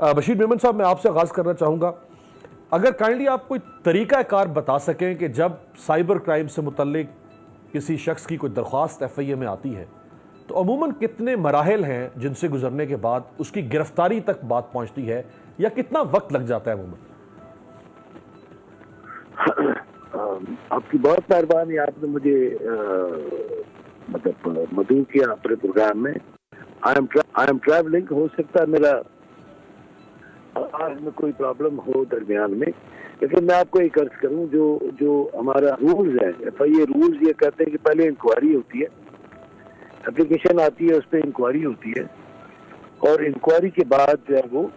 बशीर मेमन साहब, मैं आपसे आगाज़ करना चाहूँगा, अगर काइंडली आप कोई तरीक़ाकार बता सकें कि जब साइबर क्राइम से मुतल्लिक किसी शख्स की कोई दरख्वास्त FIA में आती है तो अमूमन कितने मराहिल हैं जिनसे गुजरने के बाद उसकी गिरफ्तारी तक बात पहुँचती है, या कितना वक्त लग जाता है अमूमन? आपकी बहुत मेहरबानी, आपने मुझे मतलब मदऊ किया अपने प्रोग्राम में। आई एम ट्रैवलिंग, हो सकता है मेरा आज में कोई प्रॉब्लम हो दरमियान में, लेकिन मैं आपको एक अर्ज करूं, जो हमारा रूल्स है, FIA रूल्स ये कहते हैं कि पहले इंक्वायरी होती है, एप्लीकेशन आती है, उस पर इंक्वायरी होती है, और इंक्वायरी के बाद जो है वो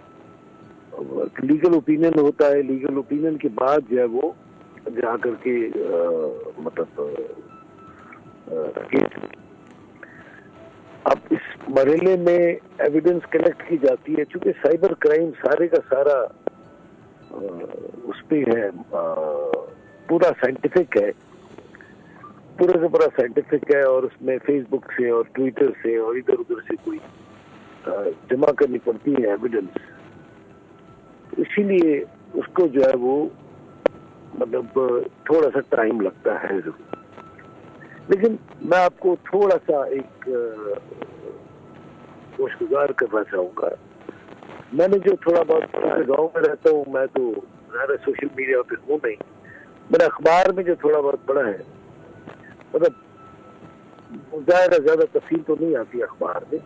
लीगल ओपिनियन होता है। लीगल ओपिनियन के बाद जो है वो जा करके मतलब केस, अब इस मरहले में एविडेंस कलेक्ट की जाती है। चूंकि साइबर क्राइम सारे का सारा उस पे है, पूरा साइंटिफिक है, पूरा का पूरा साइंटिफिक है, और उसमें फेसबुक से और ट्विटर से और इधर उधर से कोई जमा करनी पड़ती है एविडेंस, इसीलिए उसको जो है वो मतलब थोड़ा सा टाइम लगता है जरूर। लेकिन मैं आपको थोड़ा सा एक खुशगुजार करना चाहूँगा। मैंने जो थोड़ा बहुत गाँव में रहता हूँ, मैं तो ज़्यादा सोशल मीडिया पे हूँ नहीं, मैंने अखबार में जो थोड़ा बहुत पढ़ा है, मतलब ज़्यादा तफसील तो नहीं आती अखबार में।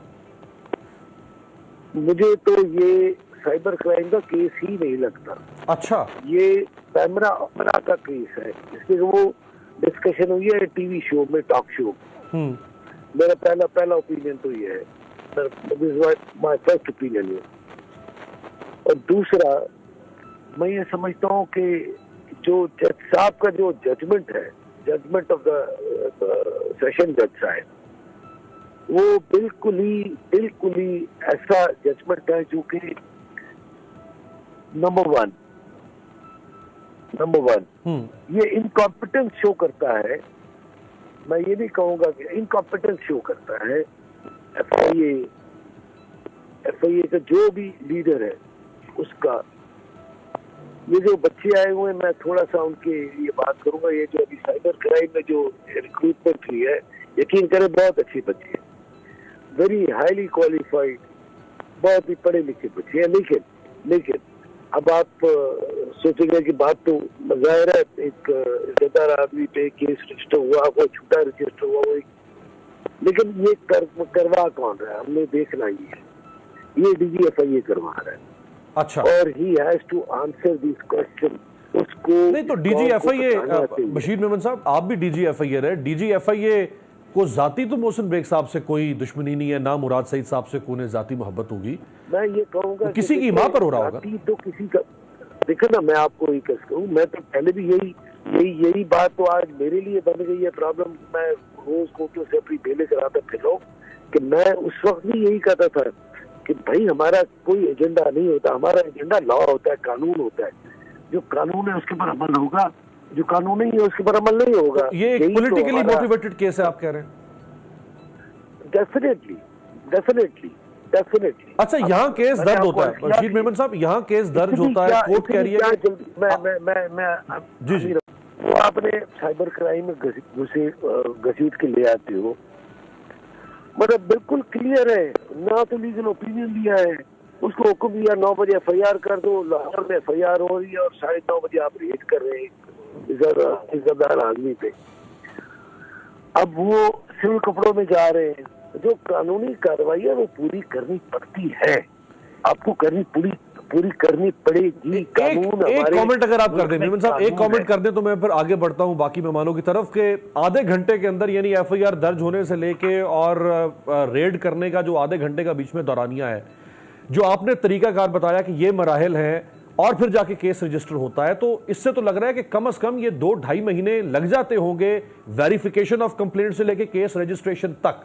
मुझे तो ये साइबर क्राइम का केस ही नहीं लगता। अच्छा, ये कैमरा का केस है, जिसमें वो डिस्कशन हुई है टीवी शो में, टॉक शो। मेरा पहला ओपिनियन तो ये है, माय फर्स्ट ओपिनियन है। और दूसरा, मैं ये समझता हूँ कि जो जज साहब का जो जजमेंट है, जजमेंट ऑफ द सेशन जज साहब, वो बिल्कुल ही ऐसा जजमेंट है जो कि नंबर वन ये इनकॉम्पिटेंस शो करता है। मैं ये नहीं कहूंगा कि इनकॉम्पिटेंस शो करता है। FIA का जो भी लीडर है उसका, ये जो बच्चे आए हुए हैं, मैं थोड़ा सा उनके ये बात करूंगा। ये जो अभी साइबर क्राइम में जो रिक्रूटमेंट हुई है, यकीन करें बहुत अच्छे बच्चे हैं, वेरी हाईली क्वालिफाइड, बहुत ही पढ़े लिखे बच्चे हैं। लेकिन अब आप सोचेंगे कि बात तो जाहिर है, एक इज्जतदार आदमी पे केस रजिस्टर हुआ, वो छूटा रजिस्टर हुआ, वो लेकिन ये करवा कौन रहा है, हमने देखना ही है। ये DG FIA करवा रहा है। अच्छा, और he has to answer this question. उसको नहीं तो DG FIA, बशीर मेमन साहब आप भी DG FIA रहे, DG FIA को जाती तो मोहसिन बेग साहब से कोई दुश्मनी नहीं है, ना मुराद सईद साहब से कोई जाती मोहब्बत होगी। मैं ये कहूँगा तो किसी की माँ पर हो रहा होगा तो किसी का, देखो ना, मैं आपको एक कहूँ, मैं तो पहले भी यही बात तो आज मेरे लिए बन गई है प्रॉब्लम। मैं रोज कोर्टों से अपनी बेले कराता फिर रहा हूँ कि मैं उस वक्त भी यही कहता था कि भाई हमारा कोई एजेंडा नहीं होता, हमारा एजेंडा लॉ होता है, कानून होता है। जो कानून है उसके पर अमल होगा, जो कानून नहीं है उसके पर अमल नहीं होगा। ये एक पॉलिटिकली मोटिवेटेड केस है आप कह रहे हैं? डेफिनेटली। अच्छा, यहाँ केस दर्ज होता है बशीर मेमन साहब, यहाँ केस दर्ज होता है, कोर्ट कह रही है मैं जी वो आपने साइबर क्राइम में घसीट के ले आते हो, मतलब बिल्कुल क्लियर है ना, तो लीगल ओपिनियन दिया है, उसको हुक्म दिया 9 बजे FIR कर दो, लाहौर में FIR हो रही है और 9:30 बजे आप रेड कर रहे हैं इज्जतदार आदमी पे। अब वो सिविल कपड़ों में जा रहे हैं। जो कानूनी कार्रवाई है वो पूरी करनी पड़ती है, आपको पूरी करनी पड़ेगी। कानून एक कमेंट अगर आप कर दें मेमन साहब, एक कमेंट कर दें तो मैं फिर आगे बढ़ता हूं बाकी मेहमानों की तरफ के। आधे घंटे के अंदर यानी FIR दर्ज होने से लेके और रेड करने का जो आधे घंटे का बीच में दौरानिया है, जो आपने तरीकाकार बताया कि ये मराहिल हैं और फिर जाके केस रजिस्टर होता है, तो इससे तो लग रहा है कि कम से कम ये 2-2.5 महीने लग जाते होंगे वेरिफिकेशन ऑफ कंप्लेंट से लेके केस रजिस्ट्रेशन तक।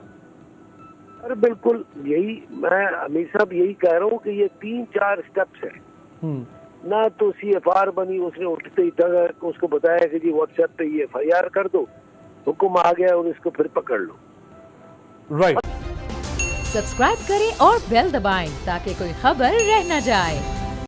अरे बिल्कुल, यही मैं अमीर साहब यही कह रहा हूँ कि ये 3-4 स्टेप्स है ना। तो CFR बनी, उसने उठते ही उसको बताया कि जी व्हाट्सएप पे ये FIR कर दो, हुक्म आ गया और इसको फिर पकड़ लो। राइट। सब्सक्राइब करें और बेल दबाएं ताकि कोई खबर रह न जाए।